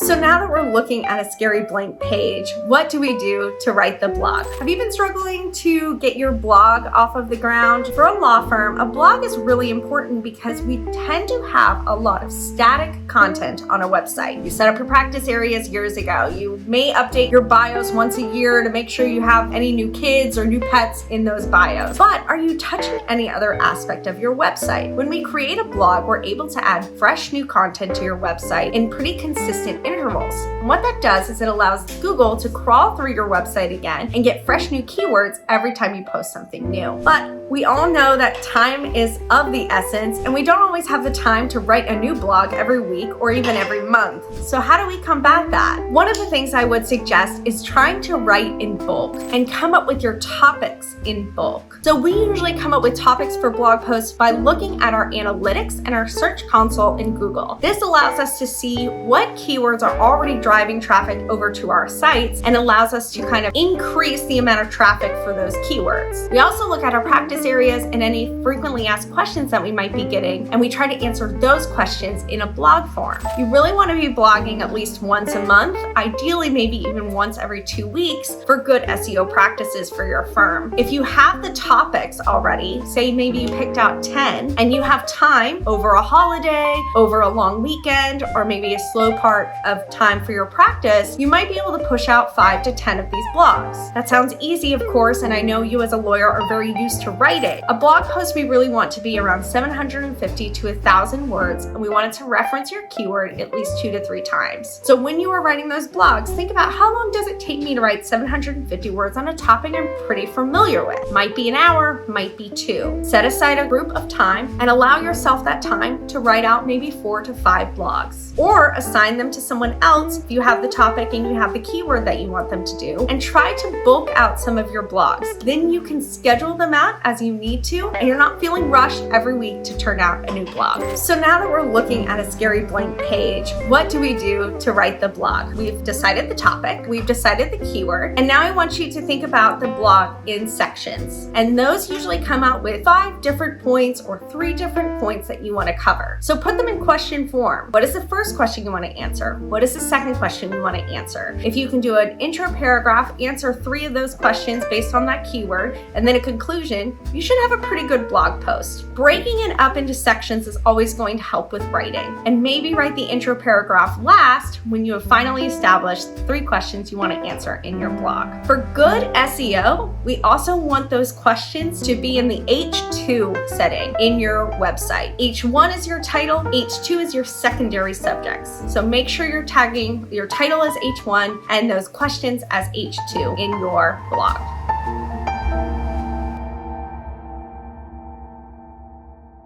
So now that we're looking at a scary blank page, what do we do to write the blog? Have you been struggling to get your blog off of the ground? For a law firm, a blog is really important because we tend to have a lot of static content on a website. You set up your practice areas years ago. You may update your bios once a year to make sure you have any new kids or new pets in those bios. But are you touching any other aspect of your website? When we create a blog, we're able to add fresh new content to your website in pretty consistent intervals. And what that does is it allows Google to crawl through your website again and get fresh new keywords every time you post something new. But we all know that time is of the essence, and we don't always have the time to write a new blog every week or even every month. So how do we combat that? One of the things I would suggest is trying to write in bulk and come up with your topics in bulk. So we usually come up with topics for blog posts by looking at our analytics and our search console in Google. This allows us to see what keywords are already driving traffic over to our sites and allows us to kind of increase the amount of traffic for those keywords. We also look at our practice areas and any frequently asked questions that we might be getting, and we try to answer those questions in a blog form. You really want to be blogging at least once a month, ideally maybe even once every 2 weeks for good SEO practices for your firm. If you have the topics already, say maybe you picked out 10 and you have time over a holiday, over a long weekend, or maybe a slow part of time for your practice, you might be able to push out 5 to 10 of these blogs. That sounds easy, of course, and I know you as a lawyer are very used to writing. A blog post we really want to be around 750 to 1,000 words, and we want it to reference your keyword at least 2 to 3 times. So when you are writing those blogs, think about how long does it take me to write 750 words on a topic I'm pretty familiar with. Might be an hour, might be 2. Set aside a group of time and allow yourself that time to write out maybe 4 to 5 blogs. Or assign them to someone else if you have the topic and you have the keyword that you want them to do, and try to bulk out some of your blogs. Then you can schedule them out as you need to, and you're not feeling rushed every week to turn out a new blog. So now that we're looking at a scary blank page, what do we do to write the blog? We've decided the topic, we've decided the keyword, and now I want you to think about the blog in sections. And those usually come out with 5 different points or 3 different points that you want to cover. So put them in question form. What is the first question you want to answer? What is the second question you want to answer? If you can do an intro paragraph, answer 3 of those questions based on that keyword, and then a conclusion, you should have a pretty good blog post. Breaking it up into sections is always going to help with writing. And maybe write the intro paragraph last when you have finally established 3 questions you want to answer in your blog. For good SEO, we also want those questions to be in the H2 setting in your website. H1 is your title, H2 is your secondary subjects. So make sure you're tagging your title as H1 and those questions as H2 in your blog.